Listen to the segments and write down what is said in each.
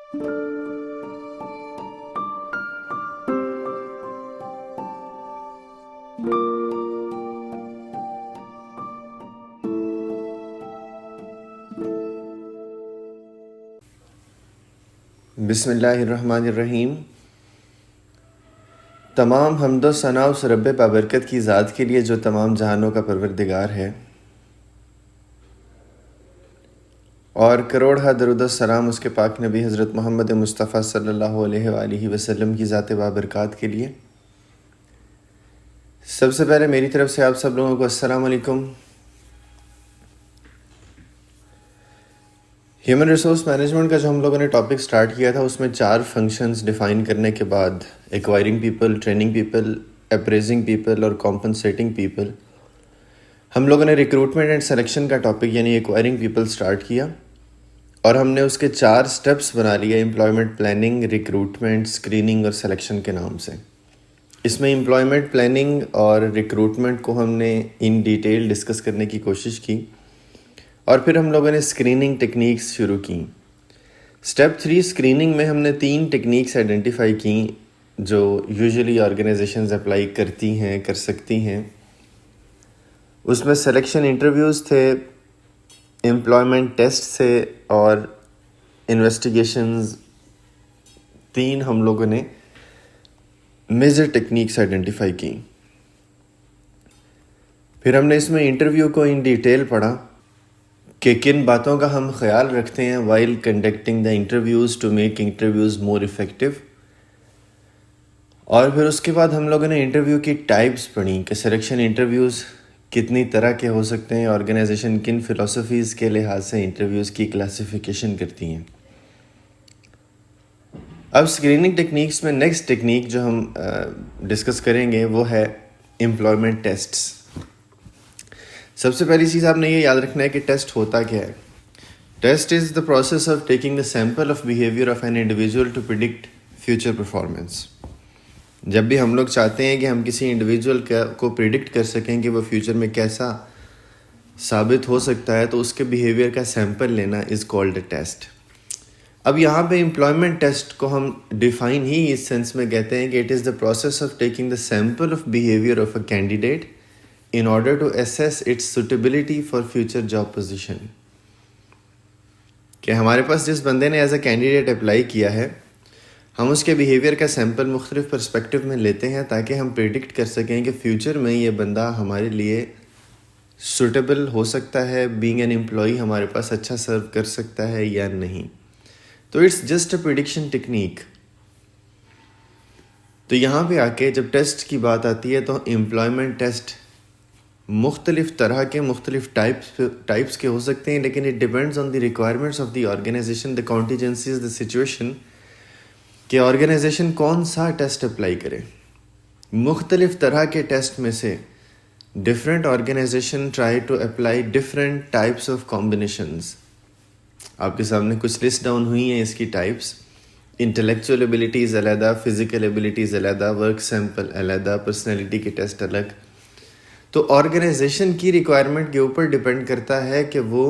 بسم اللہ الرحمن الرحیم۔ تمام حمد و ثنا اس رب بابرکت کی ذات کے لیے جو تمام جہانوں کا پروردگار ہے، اور کروڑ درود و سلام اس کے پاک نبی حضرت محمد مصطفیٰ صلی اللہ علیہ وآلہ وسلم کی ذات بابرکات کے لیے۔ سب سے پہلے میری طرف سے آپ سب لوگوں کو السلام علیکم۔ ہیومن ریسورس مینجمنٹ کا جو ہم لوگوں نے ٹاپک سٹارٹ کیا تھا، اس میں 4 فنکشنز ڈیفائن کرنے کے بعد acquiring people, training people, appraising people اور کمپنسیٹنگ پیپل، ہم لوگوں نے ریکروٹمنٹ اینڈ سلیکشن کا ٹاپک یعنی ایکوائرنگ پیپل سٹارٹ کیا، اور ہم نے اس کے 4 سٹیپس بنا لیے: امپلائمنٹ پلاننگ، ریکروٹمنٹ، اسکریننگ اور سلیکشن کے نام سے۔ اس میں امپلائمنٹ پلاننگ اور ریکروٹمنٹ کو ہم نے ان ڈیٹیل ڈسکس کرنے کی کوشش کی، اور پھر ہم لوگوں نے اسکریننگ ٹیکنیکس شروع کیں۔ سٹیپ 3 اسکریننگ میں ہم نے 3 ٹیکنیکس آئیڈینٹیفائی کیں جو یوزولی آرگنائزیشنز اپلائی کرتی ہیں، کر سکتی ہیں۔ اس میں سلیکشن انٹرویوز تھے، امپلائمنٹ ٹیسٹ تھے، اور انویسٹیگیشنز۔ 3 ہم لوگوں نے میجر ٹیکنیکس آئیڈینٹیفائی کی۔ پھر ہم نے اس میں انٹرویو کو ان ڈیٹیل پڑھا کہ کن باتوں کا ہم خیال رکھتے ہیں while conducting the interviews to make interviews more effective. اور پھر اس کے بعد ہم لوگوں نے انٹرویو کی ٹائپس پڑھی کہ سلیکشن انٹرویوز کتنی طرح کے ہو سکتے ہیں، آرگنائزیشن کن فلسفیز کے لحاظ سے انٹرویوز کی کلاسیفیکیشن کرتی ہیں۔ اب اسکریننگ ٹیکنیکس میں نیکسٹ ٹیکنیک جو ہم ڈسکس کریں گے وہ ہے امپلائمنٹ ٹیسٹس۔ سب سے پہلی چیز آپ نے یہ یاد رکھنا ہے کہ ٹیسٹ ہوتا کیا ہے۔ Test is the process of taking the sample of behaviour of an individual to predict future performance. جب بھی ہم لوگ چاہتے ہیں کہ ہم کسی انڈیویجول کو پریڈکٹ کر سکیں کہ وہ فیوچر میں کیسا ثابت ہو سکتا ہے، تو اس کے بیہیویئر کا سیمپل لینا از کالڈ اے ٹیسٹ۔ اب یہاں پہ امپلائمنٹ ٹیسٹ کو ہم ڈیفائن ہی اس سینس میں کہتے ہیں کہ it is the process of taking the sample of behaviour of a candidate in order to assess its suitability for future job position۔ کہ ہمارے پاس جس بندے نے ایز اے کینڈیڈیٹ اپلائی کیا ہے، ہم اس کے بیہیویئر کا سیمپل مختلف پرسپیکٹیو میں لیتے ہیں تاکہ ہم پریڈکٹ کر سکیں کہ فیوچر میں یہ بندہ ہمارے لیے سوٹیبل ہو سکتا ہے، بینگ این امپلائی ہمارے پاس اچھا سرو کر سکتا ہے یا نہیں۔ تو it's just a prediction technique. تو یہاں پہ آ کے جب ٹیسٹ کی بات آتی ہے تو امپلائمنٹ ٹیسٹ مختلف طرح کے، مختلف ٹائپس کے ہو سکتے ہیں، لیکن it depends on the requirements of the organisation, the contingencies, the situation, کہ آرگنائزیشن کون سا ٹیسٹ اپلائی کرے۔ مختلف طرح کے ٹیسٹ میں سے different organisation try to apply different types of combinations. آپ کے سامنے کچھ لسٹ ڈاؤن ہوئی ہیں اس کی ٹائپس۔ انٹلیکچوئل ایبلٹیز علیحدہ، فزیکل ایبلٹیز علیحدہ، ورک سیمپل علیحدہ، پرسنالٹی کے ٹیسٹ الگ۔ تو آرگنائزیشن کی ریکوائرمنٹ کے اوپر ڈیپینڈ کرتا ہے کہ وہ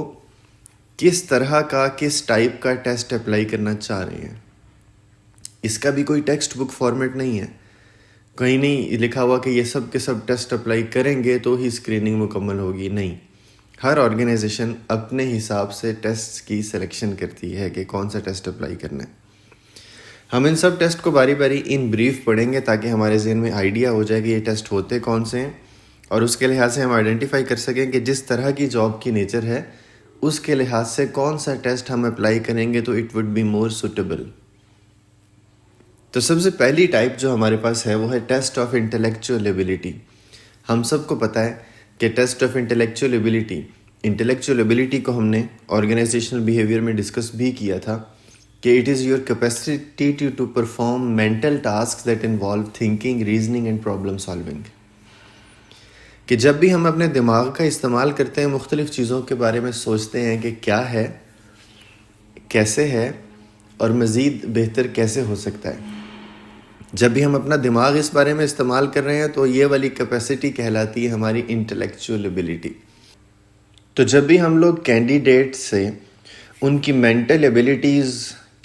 کس طرح کا، کس ٹائپ کا ٹیسٹ اپلائی کرنا چاہ رہے ہیں۔ اس کا بھی کوئی ٹیکسٹ بک فارمیٹ نہیں ہے، کہیں نہیں لکھا ہوا کہ یہ سب کے سب ٹیسٹ اپلائی کریں گے تو ہی اسکریننگ مکمل ہوگی۔ نہیں، ہر آرگنائزیشن اپنے حساب سے ٹیسٹ کی سلیکشن کرتی ہے کہ کون سا ٹیسٹ اپلائی کرنا ہے۔ ہم ان سب ٹیسٹ کو باری باری ان بریف پڑھیں گے تاکہ ہمارے ذہن میں آئیڈیا ہو جائے کہ یہ ٹیسٹ ہوتے کون سے ہیں، اور اس کے لحاظ سے ہم آئیڈینٹیفائی کر سکیں کہ جس طرح کی جاب کی نیچر ہے اس کے لحاظ سے کون سا ٹیسٹ ہم اپلائی کریں گے تو it would be more suitable. تو سب سے پہلی ٹائپ جو ہمارے پاس ہے وہ ہے ٹیسٹ آف انٹلیکچوئل ایبلٹی۔ ہم سب کو پتہ ہے کہ ٹیسٹ آف انٹلیکچوئل ایبلٹی کو ہم نے آرگنائزیشنل بیہیویئر میں ڈسکس بھی کیا تھا کہ it is your capacity to perform mental task that involve thinking, reasoning and problem solving. کہ جب بھی ہم اپنے دماغ کا استعمال کرتے ہیں، مختلف چیزوں کے بارے میں سوچتے ہیں کہ کیا ہے، کیسے ہے، اور مزید بہتر کیسے ہو سکتا ہے، جب بھی ہم اپنا دماغ اس بارے میں استعمال کر رہے ہیں تو یہ والی کیپیسٹی کہلاتی ہے ہماری انٹلیکچوئل ایبلٹی۔ تو جب بھی ہم لوگ کینڈیڈیٹ سے ان کی مینٹل ایبلٹیز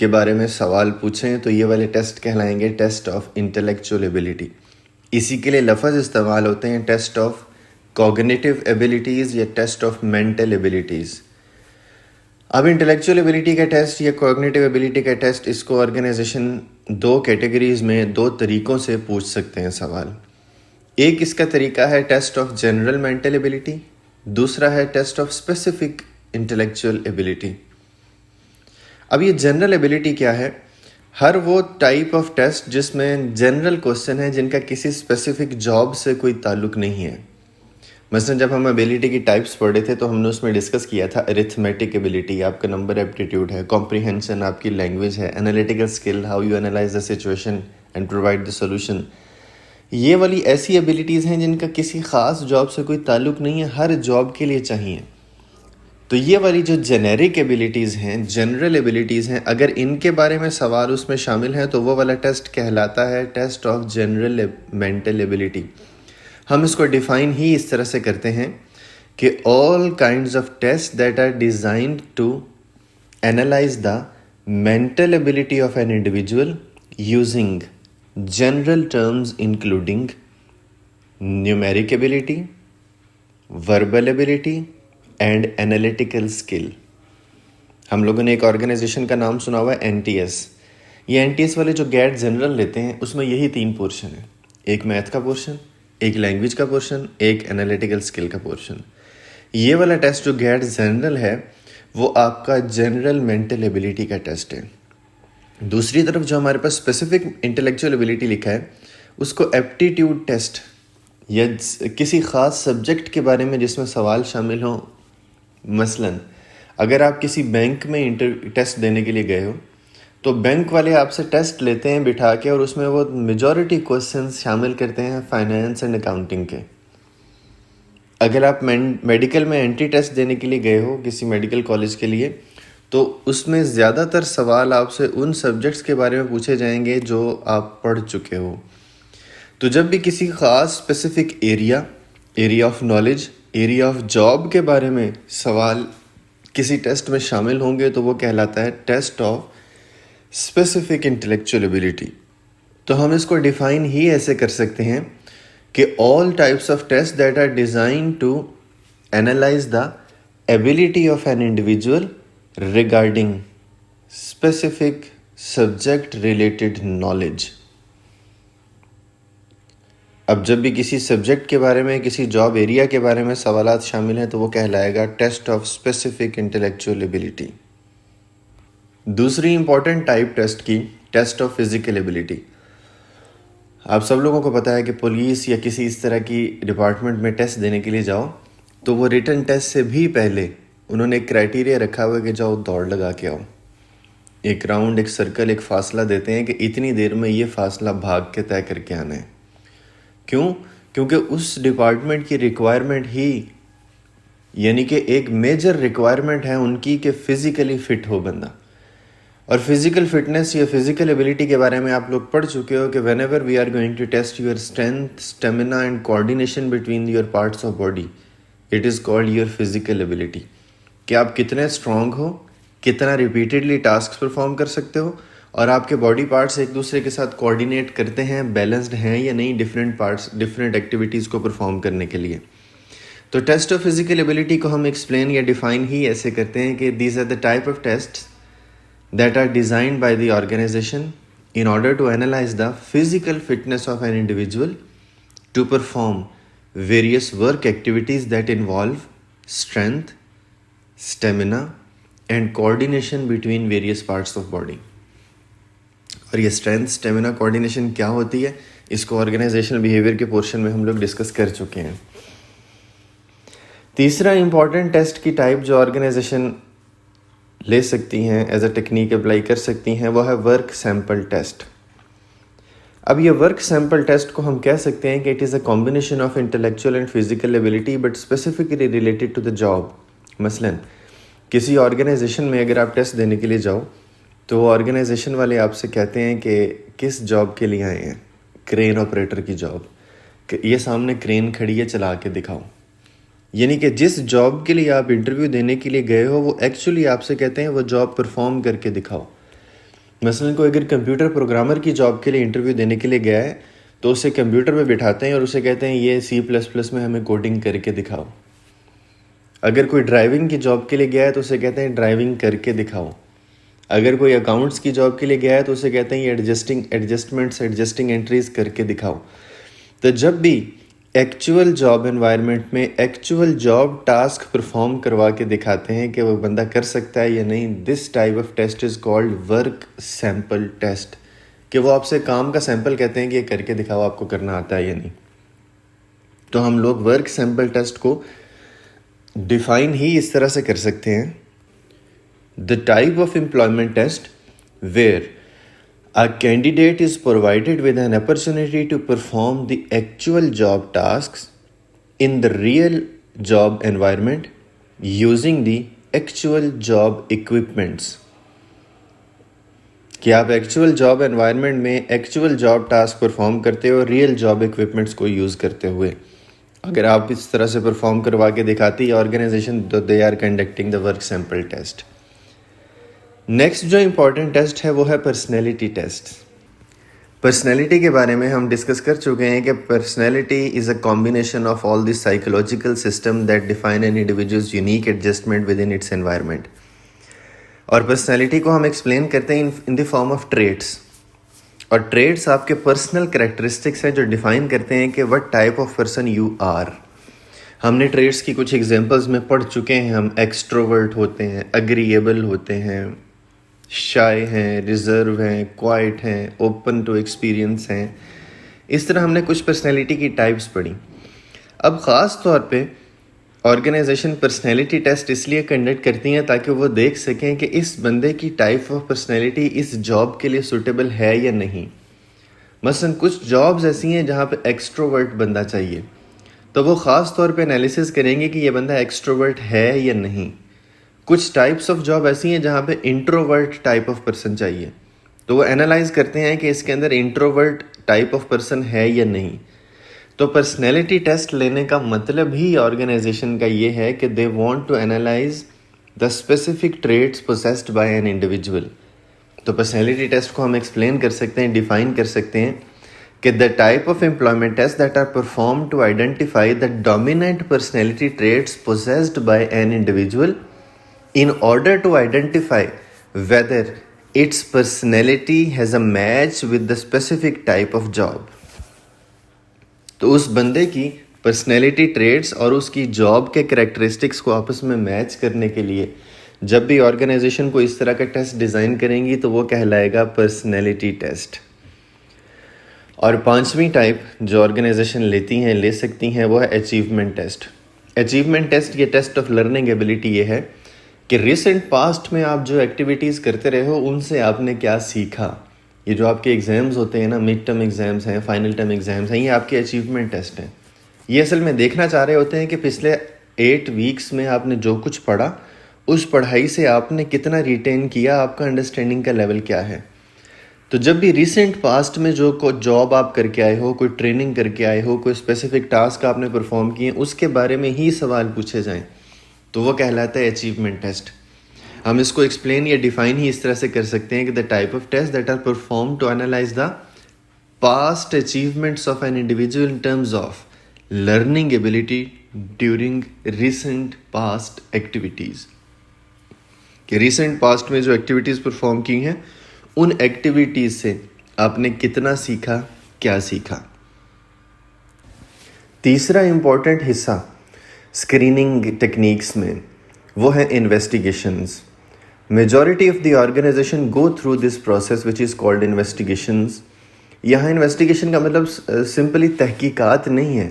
کے بارے میں سوال پوچھیں تو یہ والے ٹیسٹ کہلائیں گے ٹیسٹ آف انٹلیکچوئل ایبلٹی. اسی کے لیے لفظ استعمال ہوتے ہیں ٹیسٹ آف کوگنیٹیو ایبلٹیز یا ٹیسٹ آف مینٹل ایبلٹیز. اب انٹلیکچوئل ایبلٹی کا ٹیسٹ یا کوگنیٹیو ایبلٹی کا ٹیسٹ، اس کو آرگنائزیشن 2 کیٹیگریز میں 2 طریقوں سے پوچھ سکتے ہیں سوال. ایک اس کا طریقہ ہے test of general mental ability, دوسرا ہے test of specific intellectual ability. اب یہ جنرل ایبلٹی کیا ہے؟ ہر وہ ٹائپ آف ٹیسٹ جس میں جنرل کوسچن ہے جن کا کسی اسپیسیفک جاب سے کوئی تعلق نہیں ہے. مثلا جب ہم ایبلٹی کی ٹائپس پڑھے تھے تو ہم نے اس میں ڈسکس کیا تھا ارتھمیٹک ایبلٹی، آپ کا نمبر ایپٹیٹیوڈ ہے، کمپریہنشن آپ کی لینگویج ہے، analytical skill, how you analyse the situation and provide the solution. یہ والی ایسی ایبلٹیز ہیں جن کا کسی خاص جاب سے کوئی تعلق نہیں ہے، ہر جاب کے لیے چاہیے. تو یہ والی جو جنیرک ایبلٹیز ہیں، جنرل ایبلٹیز ہیں، اگر ان کے بارے میں سوال اس میں شامل ہیں تو وہ والا ٹیسٹ کہلاتا ہے test of general mental ability. ہم اس کو ڈیفائن ہی اس طرح سے کرتے ہیں کہ all kinds of tests that are designed to analyze the mental ability of an individual using general terms including numeric ability, verbal ability and analytical skill. ہم لوگوں نے ایک آرگنائزیشن کا نام سنا ہوا ہے NTS. یہ NTS والے جو گیٹ جنرل لیتے ہیں اس میں یہی 3 پورشن ہیں، ایک میتھ کا پورشن، ایک لینگویج کا پورشن، ایک انالیٹیکل اسکل کا پورشن. یہ والا ٹیسٹ جو گیٹ جنرل ہے وہ آپ کا جنرل مینٹل ایبلٹی کا ٹیسٹ ہے. دوسری طرف جو ہمارے پاس اسپیسیفک انٹلیکچوئل ایبلٹی لکھا ہے اس کو ایپٹیٹیوڈ ٹیسٹ یا کسی خاص سبجیکٹ کے بارے میں جس میں سوال شامل ہوں. مثلا اگر آپ کسی بینک میں ٹیسٹ دینے کے لیے گئے ہو تو بینک والے آپ سے ٹیسٹ لیتے ہیں بٹھا کے، اور اس میں وہ میجورٹی کوسچنس شامل کرتے ہیں فائنینس اینڈ اکاؤنٹنگ کے. اگر آپ میڈیکل میں انٹری ٹیسٹ دینے کے لیے گئے ہو کسی میڈیکل کالج کے لیے تو اس میں زیادہ تر سوال آپ سے ان سبجیکٹس کے بارے میں پوچھے جائیں گے جو آپ پڑھ چکے ہو. تو جب بھی کسی خاص specific area of knowledge, area of job کے بارے میں سوال کسی ٹیسٹ میں شامل ہوں گے تو وہ کہلاتا ہے test of specific intellectual ability. تو ہم اس کو ڈیفائن ہی ایسے کر سکتے ہیں کہ all types of tests that are designed to analyze the ability of an individual regarding specific subject related knowledge. اب جب بھی کسی سبجیکٹ کے بارے میں، کسی جاب ایریا کے بارے میں سوالات شامل ہیں تو وہ کہلائے گا test of specific intellectual ability. دوسری امپورٹنٹ ٹائپ ٹیسٹ کی ٹیسٹ آف فزیکل ایبلٹی. آپ سب لوگوں کو پتہ ہے کہ پولیس یا کسی اس طرح کی ڈپارٹمنٹ میں ٹیسٹ دینے کے لیے جاؤ تو وہ ریٹن ٹیسٹ سے بھی پہلے انہوں نے ایک کرائٹیریا رکھا ہوا ہے کہ جاؤ دوڑ لگا کے آؤ. ایک راؤنڈ، ایک سرکل، ایک فاصلہ دیتے ہیں کہ اتنی دیر میں یہ فاصلہ بھاگ کے طے کر کے آنا ہے. کیوں؟ کیونکہ اس ڈپارٹمنٹ کی ریکوائرمنٹ ہی، یعنی کہ ایک میجر ریکوائرمنٹ ہے ان کی کہ فزیکلی فٹ ہو بندہ. اور فزیکل فٹنس یا فزیکل ایبلٹی کے بارے میں آپ لوگ پڑھ چکے ہو کہ whenever we are going to test your strength, stamina and coordination between your parts of body, it is called your physical ability. کہ آپ کتنے اسٹرانگ ہو، کتنا ریپیٹیڈلی ٹاسک پرفارم کر سکتے ہو، اور آپ کے باڈی پارٹس ایک دوسرے کے ساتھ کوآرڈینیٹ کرتے ہیں، بیلنسڈ ہیں یا نہیں ڈفرینٹ پارٹس ڈفرینٹ ایکٹیویٹیز کو پرفارم کرنے کے لیے. تو ٹیسٹ آف فزیکل ایبلٹی کو ہم ایکسپلین یا ڈیفائن ہی ایسے کرتے ہیں کہ these are the type of test that are designed by the organization in order to analyze the physical fitness of an individual to perform various work activities that involve strength, stamina and coordination between various parts of body. اور یہ strength, stamina, coordination کیا ہوتی ہے اس کو organizational behaviour کے portion میں ہم لوگ ڈسکس کر چکے ہیں. تیسرا امپورٹنٹ ٹیسٹ کی ٹائپ جو آرگنائزیشن لے سکتی ہیں، ایز اے ٹیکنیک اپلائی کر سکتی ہیں، وہ ہے ورک سیمپل ٹیسٹ. اب یہ ورک سیمپل ٹیسٹ کو ہم کہہ سکتے ہیں کہ it is a combination of intellectual and physical ability but specifically related to the job. مثلا کسی آرگنائزیشن میں اگر آپ ٹیسٹ دینے کے لیے جاؤ تو وہ آرگنائزیشن والے آپ سے کہتے ہیں کہ کس جاب کے لیے آئے ہیں، کرین آپریٹر کی جاب، کہ یہ سامنے کرین کھڑی ہے چلا کے دکھاؤ. یعنی کہ جس جاب کے لیے آپ انٹرویو دینے کے لیے گئے ہو وہ ایکچولی آپ سے کہتے ہیں وہ جاب پرفارم کر کے دکھاؤ. مثلاً کوئی اگر کمپیوٹر پروگرامر کی جاب کے لیے انٹرویو دینے کے لیے گیا ہے تو اسے کمپیوٹر پہ بٹھاتے ہیں اور اسے کہتے ہیں یہ C++ میں ہمیں کوڈنگ کر کے دکھاؤ. اگر کوئی ڈرائیونگ کی جاب کے لیے گیا ہے تو اسے کہتے ہیں ڈرائیونگ کر کے دکھاؤ. اگر کوئی اکاؤنٹس کی جاب کے لیے گیا ہے تو اسے کہتے ہیں یہ ایڈجسٹنگ انٹریز کر کے دکھاؤ. تو جب بھی ایکچول جاب انوائرمنٹ میں ایکچول جاب ٹاسک پرفارم کروا کے دکھاتے ہیں کہ وہ بندہ کر سکتا ہے یا نہیں, this type of test is called work sample test, کہ وہ آپ سے کام کا سیمپل کہتے ہیں کہ یہ کر کے دکھاؤ آپ کو کرنا آتا ہے یا نہیں. تو ہم لوگ ورک سیمپل ٹیسٹ کو ڈیفائن ہی اس طرح سے کر سکتے ہیں, the type of employment test where a candidate is provided with an opportunity to perform the actual job tasks in the real job environment using the actual job equipments. کہ آپ actual job environment میں actual job task perform کرتے ہو real job equipments کو use کرتے ہوئے. اگر آپ اس طرح سے پرفارم کروا کے دکھاتی ہے آرگنائزیشن تو they are conducting the work sample test. Next جو امپورٹنٹ ٹیسٹ ہے وہ ہے پرسنالٹی ٹیسٹ. پرسنالٹی کے بارے میں ہم ڈسکس کر چکے ہیں کہ personality is a combination of all the psychological system that define an individuals unique adjustment with in its environment. اور پرسنالٹی کو ہم ایکسپلین کرتے ہیں ان دی فارم آف ٹریٹس, اور ٹریٹس آپ کے پرسنل کریکٹرسٹکس ہیں جو ڈیفائن کرتے ہیں کہ what type of person you are. ہم نے ٹریٹس کی کچھ ایگزامپلز میں پڑھ چکے ہیں. ہم ایکسٹروورٹ ہوتے ہیں, اگرییبل ہوتے ہیں, شائے ہیں, ریزرو ہیں, کوائٹ ہیں, اوپن ٹو ایکسپیرینس ہیں. اس طرح ہم نے کچھ پرسنالٹی کی ٹائپس پڑھی. اب خاص طور پہ آرگنائزیشن پرسنالٹی ٹیسٹ اس لیے کنڈکٹ کرتی ہیں تاکہ وہ دیکھ سکیں کہ اس بندے کی ٹائپ آف پرسنالٹی اس جاب کے لیے سوٹیبل ہے یا نہیں. مثلا کچھ جابز ایسی ہیں جہاں پہ ایکسٹروورٹ بندہ چاہیے, تو وہ خاص طور پہ انالیسس کریں گے کہ یہ بندہ ایکسٹروورٹ ہے یا نہیں. کچھ ٹائپس آف جاب ایسی ہیں جہاں پہ انٹروورٹ ٹائپ آف پرسن چاہیے, تو وہ انالائز کرتے ہیں کہ اس کے اندر انٹروورٹ ٹائپ آف پرسن ہے یا نہیں. تو پرسنالٹی ٹیسٹ لینے کا مطلب ہی آرگنائزیشن کا یہ ہے کہ they want to analyse the specific traits possessed by an individual. تو پرسنالٹی ٹیسٹ کو ہم ایکسپلین کر سکتے ہیں, ڈیفائن کر سکتے ہیں کہ the type of employment tests that are performed to identify the dominant personality traits possessed by an individual in order to identify whether its personality has a match with the specific type of job. تو اس بندے کی personality traits اور اس کی job کے characteristics کو آپس میں match کرنے کے لیے جب بھی آرگنائزیشن کو اس طرح کا ٹیسٹ ڈیزائن کریں گی تو وہ کہلائے گا پرسنالٹی ٹیسٹ. اور پانچویں ٹائپ جو آرگنائزیشن لیتی ہیں لے سکتی ہیں وہ ہے اچیومنٹ ٹیسٹ. اچیومنٹ ٹیسٹ یہ ٹیسٹ آف لرننگ ایبلٹی یہ ہے کہ ریسنٹ پاسٹ میں آپ جو ایکٹیویٹیز کرتے رہے ہو ان سے آپ نے کیا سیکھا. یہ جو آپ کے ایگزامز ہوتے ہیں نا, مڈ ٹرم ایگزامز ہیں, فائنل ٹرم ایگزامز ہیں, یہ آپ کے اچیومنٹ ٹیسٹ ہیں. یہ اصل میں دیکھنا چاہ رہے ہوتے ہیں کہ پچھلے 8 ویکس میں آپ نے جو کچھ پڑھا اس پڑھائی سے آپ نے کتنا ریٹین کیا, آپ کا انڈرسٹینڈنگ کا لیول کیا ہے. تو جب بھی ریسنٹ پاسٹ میں جو جاب آپ کر کے آئے ہو, کوئی ٹریننگ کر کے آئے ہو, کوئی اسپیسیفک ٹاسک آپ نے پرفارم کیے, اس کے بارے میں ہی سوال پوچھے جائیں تو وہ کہلاتا ہے اچیومنٹ ٹیسٹ. ہم اس کو ایکسپلین یا ڈیفائن ہی اس طرح سے کر سکتے ہیں کہ the type of test that are perform to analyse the past achievements of an individual in terms of learning ability during recent past activities. کہ ریسنٹ پاسٹ میں جو ایکٹیویٹیز پرفارم کی ہیں ان ایکٹیویٹیز سے آپ نے کتنا سیکھا, کیا سیکھا. تیسرا امپورٹنٹ حصہ اسکریننگ ٹیکنیکس میں وہ ہے investigations. Majority of the organisation go through this process which is called investigations. یہاں انویسٹیگیشن کا مطلب سمپلی تحقیقات نہیں ہے.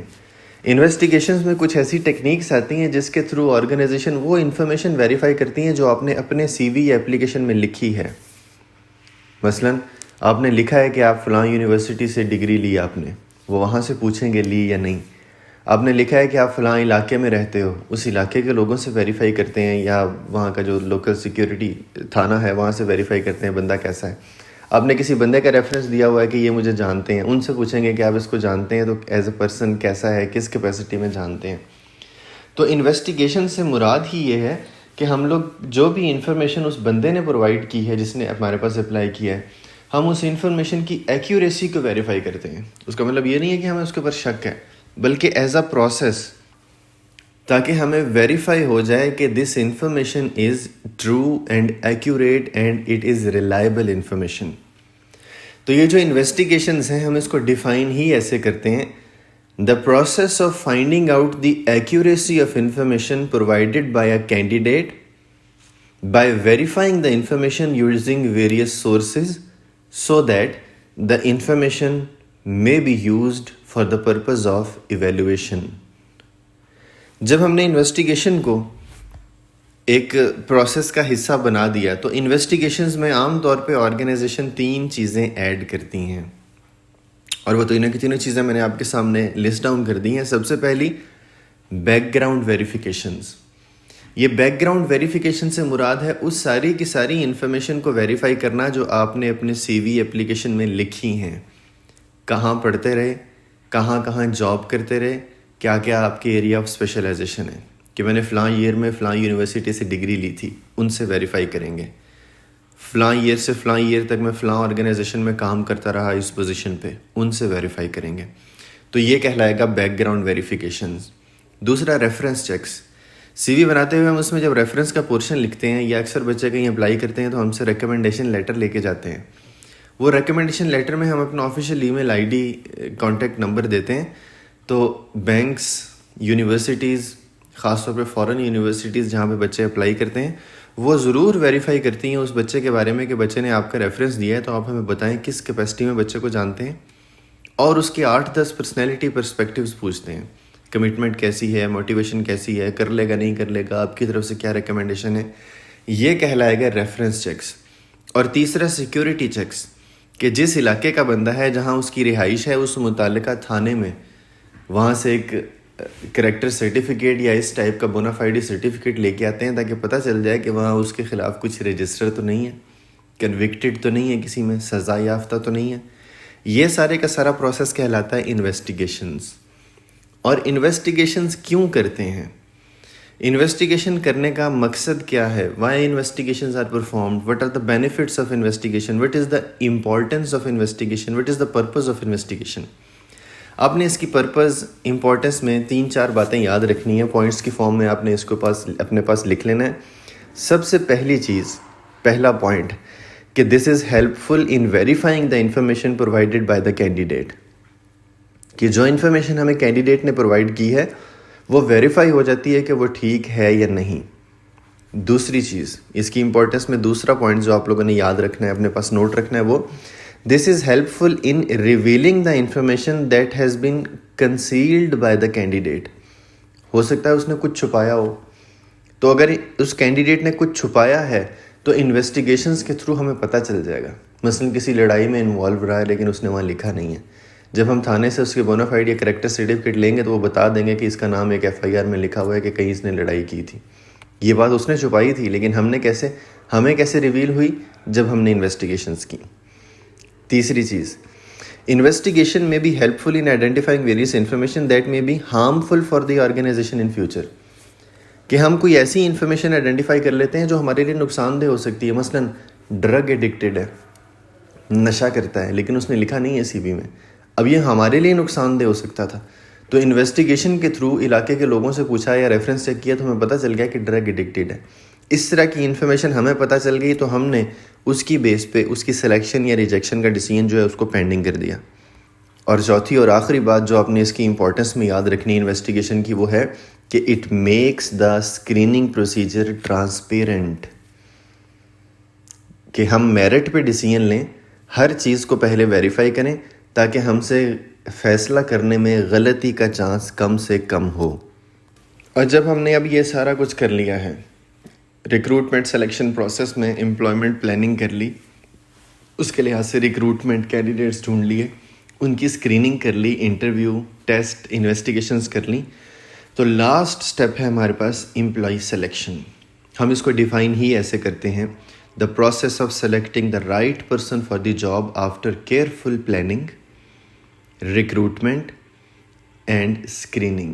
انویسٹیگیشنز میں کچھ ایسی ٹیکنیکس آتی ہیں جس کے تھرو آرگنائزیشن وہ انفارمیشن ویریفائی کرتی ہیں جو آپ نے اپنے سی وی یا اپلیکیشن میں لکھی ہے. مثلا آپ نے لکھا ہے کہ آپ فلاں یونیورسٹی سے ڈگری لی آپ نے, وہ وہاں سے پوچھیں گے لی یا نہیں. آپ نے لکھا ہے کہ آپ فلاں علاقے میں رہتے ہو, اس علاقے کے لوگوں سے ویریفائی کرتے ہیں, یا وہاں کا جو لوکل سیکیورٹی تھانہ ہے وہاں سے ویریفائی کرتے ہیں بندہ کیسا ہے. آپ نے کسی بندے کا ریفرنس دیا ہوا ہے کہ یہ مجھے جانتے ہیں, ان سے پوچھیں گے کہ آپ اس کو جانتے ہیں تو ایز اے پرسن کیسا ہے, کس کیپیسٹی میں جانتے ہیں. تو انویسٹیگیشن سے مراد ہی یہ ہے کہ ہم لوگ جو بھی انفارمیشن اس بندے نے پرووائڈ کی ہے جس نے ہمارے پاس اپلائی کیا ہے، ہم اس انفارمیشن کی ایکیوریسی کو ویریفائی کرتے ہیں. اس کا مطلب یہ نہیں ہے کہ ہمیں اس کے اوپر شک ہے، بلکہ ایز اے پروسیس، تاکہ ہمیں ویریفائی ہو جائے کہ this information is true and accurate and it is reliable information. تو یہ جو انویسٹیگیشنز ہیں ہم اس کو ڈیفائن ہی ایسے کرتے ہیں: the process of finding out the accuracy of information provided by a candidate by verifying the information using various sources so that the information may be used for the purpose of evaluation. جب ہم نے investigation کو ایک process کا حصہ بنا دیا تو انویسٹیگیشنز میں عام طور پہ آرگنائزیشن 3 چیزیں ایڈ کرتی ہیں، اور وہ تینوں کی تینوں چیزیں میں نے آپ کے سامنے لسٹ ڈاؤن کر دی ہیں. سب سے پہلی بیک گراؤنڈ ویریفیکیشنز. یہ بیک گراؤنڈ ویریفیکیشن سے مراد ہے اس ساری کی ساری انفارمیشن کو ویریفائی کرنا جو آپ نے اپنے سی وی اپلیکیشن میں لکھی ہیں. کہاں پڑھتے رہے، کہاں کہاں جاب کرتے رہے، کیا کیا آپ کے ایریا آف اسپیشلائزیشن ہے، کہ میں نے فلاں ایئر میں فلاں یونیورسٹی سے ڈگری لی تھی، ان سے ویریفائی کریں گے. فلاں ایئر سے فلاں ایئر تک میں فلاں آرگنائزیشن میں کام کرتا رہا اس پوزیشن پہ، ان سے ویریفائی کریں گے. تو یہ کہلائے گا بیک گراؤنڈ ویریفیکیشنز. دوسرا ریفرنس چیکس. سی وی بناتے ہوئے ہم اس میں جب ریفرنس کا پورشن لکھتے ہیں یا اکثر بچے کہیں اپلائی کرتے ہیں تو ہم سے ریکمنڈیشن لیٹر لے کے جاتے ہیں. وہ ریکمنڈیشن لیٹر میں ہم اپنا official email I D, contact number دیتے ہیں. تو بینکس، یونیورسٹیز، خاص طور پہ فارن یونیورسٹیز جہاں پہ بچے اپلائی کرتے ہیں، وہ ضرور ویریفائی کرتی ہیں اس بچے کے بارے میں کہ بچے نے آپ کا ریفرنس دیا ہے تو آپ ہمیں بتائیں کس کیپیسٹی میں بچے کو جانتے ہیں، اور اس کے 8-10 پرسنالٹی پرسپیکٹیوز پوچھتے ہیں. کمٹمنٹ کیسی ہے، موٹیویشن کیسی ہے، کر لے گا نہیں کر لے گا، آپ کی طرف سے کیا ریکمنڈیشن ہے. یہ کہلائے گا ریفرنس چیکس. اور تیسرا سیکیورٹی چیکس، کہ جس علاقے کا بندہ ہے جہاں اس کی رہائش ہے اس متعلقہ تھانے میں وہاں سے ایک کریکٹر سرٹیفکیٹ یا اس ٹائپ کا بونافائیڈی سرٹیفکیٹ لے کے آتے ہیں تاکہ پتہ چل جائے کہ وہاں اس کے خلاف کچھ رجسٹر تو نہیں ہے، کنوکٹڈ تو نہیں ہے، کسی میں سزا یافتہ تو نہیں ہے. یہ سارے کا سارا پروسیس کہلاتا ہے انویسٹیگیشنز. اور انویسٹیگیشنز کیوں کرتے ہیں؟ انویسٹیگیشن کرنے کا مقصد کیا ہے؟ Why investigations are performed, what are the benefits of investigation, what is the importance of investigation, what is the purpose of investigation. آپ نے اس کی پرپز، امپورٹنس میں 3-4 باتیں یاد رکھنی ہیں. پوائنٹس کی فارم میں آپ نے اس کو اپنے پاس لکھ لینا ہے. سب سے پہلی چیز، پہلا پوائنٹ، کہ this is helpful in verifying the information provided by the candidate. کہ جو انفارمیشن ہمیں کینڈیڈیٹ نے پرووائڈ کی ہے وہ ویریفائی ہو جاتی ہے کہ وہ ٹھیک ہے یا نہیں. دوسری چیز، اس کی امپورٹنس میں دوسرا پوائنٹ جو آپ لوگوں نے یاد رکھنا ہے، اپنے پاس نوٹ رکھنا ہے، وہ this is helpful in revealing the information that has been concealed by the candidate. ہو سکتا ہے اس نے کچھ چھپایا ہو، تو اگر اس کینڈیڈیٹ نے کچھ چھپایا ہے تو انویسٹیگیشنز کے تھرو ہمیں پتہ چل جائے گا. مثلا کسی لڑائی میں انوالو رہا ہے لیکن اس نے وہاں لکھا نہیں ہے، جب ہم تھانے سے اس کے بونافائیڈ یا کریکٹر سرٹیفکیٹ لیں گے تو وہ بتا دیں گے کہ اس کا نام ایک ایف آئی آر میں لکھا ہوا ہے کہ کہیں اس نے لڑائی کی تھی. یہ بات اس نے چھپائی تھی لیکن ہمیں کیسے ریویل ہوئی؟ جب ہم نے انویسٹیگیشنز کی. تیسری چیز، انویسٹیگیشن میں be helpful in identifying various information that may be harmful for the organisation in future. کہ ہم کوئی ایسی انفارمیشن آئیڈینٹیفائی کر لیتے ہیں جو ہمارے لیے نقصان دہ ہو سکتی ہے. مثلا ڈرگ ایڈکٹیڈ ہے، نشہ کرتا ہے، لیکن اس نے لکھا نہیں ہے سی وی میں. اب یہ ہمارے لیے نقصان دہ ہو سکتا تھا. تو انویسٹیگیشن کے تھرو علاقے کے لوگوں سے پوچھا یا ریفرنس چیک کیا تو ہمیں پتہ چل گیا کہ ڈرگ ایڈکٹیڈ ہے. اس طرح کی انفارمیشن ہمیں پتہ چل گئی تو ہم نے اس کی بیس پہ اس کی سلیکشن یا ریجیکشن کا ڈیسیژن جو ہے اس کو پینڈنگ کر دیا. اور چوتھی اور آخری بات جو آپ نے اس کی امپورٹنس میں یاد رکھنی انویسٹیگیشن کی، وہ ہے کہ it makes the screening procedure transparent. کہ ہم میرٹ پہ ڈیسیژن لیں، ہر چیز کو پہلے ویریفائی کریں تاکہ ہم سے فیصلہ کرنے میں غلطی کا چانس کم سے کم ہو. اور جب ہم نے اب یہ سارا کچھ کر لیا ہے، ریکروٹمنٹ سلیکشن پروسیس میں امپلائمنٹ پلاننگ کر لی، اس کے لحاظ سے ریکروٹمنٹ کینڈیڈیٹس ڈھونڈ لیے، ان کی اسکریننگ کر لی، انٹرویو، ٹیسٹ، انویسٹیگیشنز کر لیں، تو لاسٹ سٹیپ ہے ہمارے پاس امپلائی سلیکشن. ہم اس کو ڈیفائن ہی ایسے کرتے ہیں: the process of selecting the right person for the job after careful planning, recruitment and screening.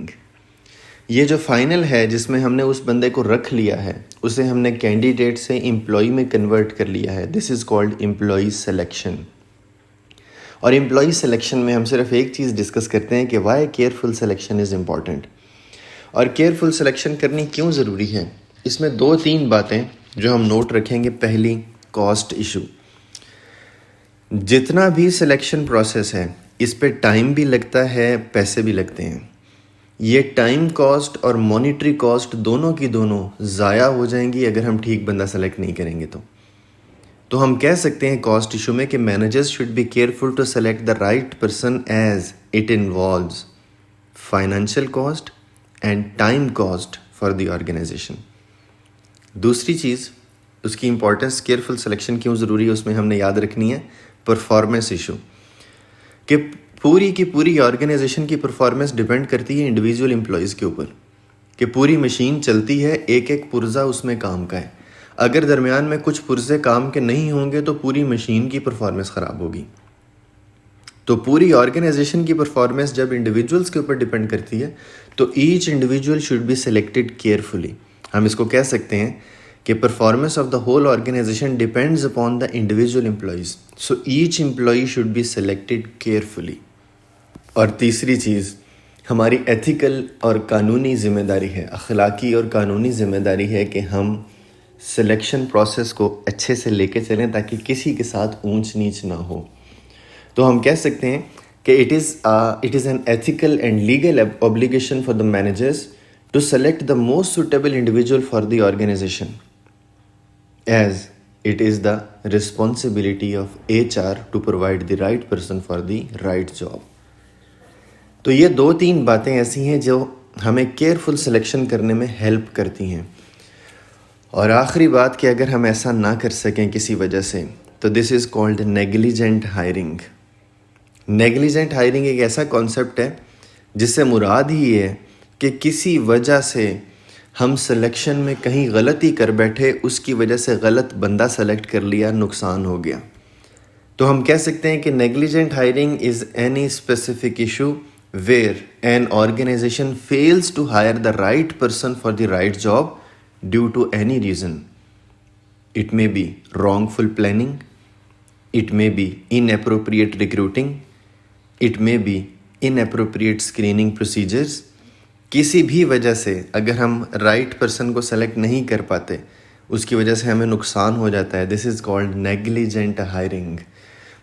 یہ جو فائنل ہے جس میں ہم نے اس بندے کو رکھ لیا ہے اسے ہم نے کینڈیڈیٹ سے امپلائی میں کنورٹ کر لیا ہے. This is called employee selection. اور امپلائی سلیکشن میں ہم صرف ایک چیز ڈسکس کرتے ہیں کہ why careful selection is important. اور کیئرفل سلیکشن کرنی کیوں ضروری ہے؟ اس میں 2-3 باتیں جو ہم نوٹ رکھیں گے. پہلی، کاسٹ ایشو. جتنا بھی سلیکشن پروسیس ہے اس پہ ٹائم بھی لگتا ہے، پیسے بھی لگتے ہیں. یہ ٹائم کاسٹ اور مانیٹری کاسٹ دونوں کی دونوں ضائع ہو جائیں گی اگر ہم ٹھیک بندہ سلیکٹ نہیں کریں گے. تو ہم کہہ سکتے ہیں کاسٹ ایشو میں کہ managers should be careful to select the right person as it involves financial cost and time cost for the organisation. دوسری چیز، اس کی امپورٹنس، کیئرفل سلیکشن کیوں ضروری ہے، اس میں ہم نے یاد رکھنی ہے پرفارمنس ایشو. کہ پوری کی پوری آرگنائزیشن کی پرفارمنس ڈیپینڈ کرتی ہے انڈیویجول امپلائیز کے اوپر. کہ پوری مشین چلتی ہے، ایک ایک پرزہ اس میں کام کا ہے. اگر درمیان میں کچھ پرزے کام کے نہیں ہوں گے تو پوری مشین کی پرفارمنس خراب ہوگی. تو پوری آرگنائزیشن کی پرفارمنس جب انڈیویجولز کے اوپر ڈیپینڈ کرتی ہے تو each individual should be selected carefully. ہم اس کو کہہ سکتے ہیں کہ performance of the whole organisation depends upon the individual employees. So each employee should be selected carefully. اور تیسری چیز، ہماری ایتھیکل اور قانونی ذمہ داری ہے، اخلاقی اور قانونی ذمہ داری ہے کہ ہم سلیکشن پروسیس کو اچھے سے لے کے چلیں تاکہ کسی کے ساتھ اونچ نیچ نہ ہو. تو ہم کہہ سکتے ہیں کہ it is an ethical and legal obligation for the managers to select the most suitable individual for the organisation as it is the responsibility of HR to provide the right person for the right job. تو یہ 2-3 باتیں ایسی ہیں جو ہمیں careful selection کرنے میں help کرتی ہیں. اور آخری بات کہ اگر ہم ایسا نہ کر سکیں کسی وجہ سے تو this is called negligent hiring. Negligent hiring ایک ایسا کانسیپٹ ہے جس سے مراد ہی یہ ہے کہ کسی وجہ سے ہم سلیکشن میں کہیں غلطی کر بیٹھے، اس کی وجہ سے غلط بندہ سلیکٹ کر لیا، نقصان ہو گیا. تو ہم کہہ سکتے ہیں کہ negligent hiring is any specific issue where an organisation fails to hire the right person for the right job due to any reason. It may be wrongful planning, it may be inappropriate recruiting, it may be inappropriate screening procedures. کسی بھی وجہ سے اگر ہم right person کو select نہیں کر پاتے، اس کی وجہ سے ہمیں نقصان ہو جاتا ہے. This is called negligent hiring.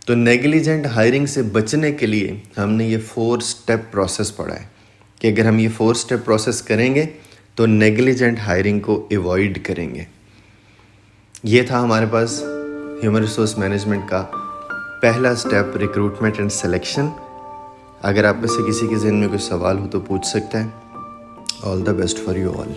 تو نیگلیجنٹ ہائرنگ سے بچنے کے لیے ہم نے یہ 4 اسٹیپ پروسیس پڑھا ہے کہ اگر ہم یہ 4 اسٹیپ پروسیس کریں گے تو نیگلیجنٹ ہائرنگ کو ایوائڈ کریں گے. یہ تھا ہمارے پاس ہیومن ریسورس مینجمنٹ کا پہلا اسٹیپ، ریکروٹمنٹ اینڈ سلیکشن. اگر آپ میں سے کسی کے ذہن میں کوئی سوال ہو تو پوچھ سکتے ہیں. All the best for you all.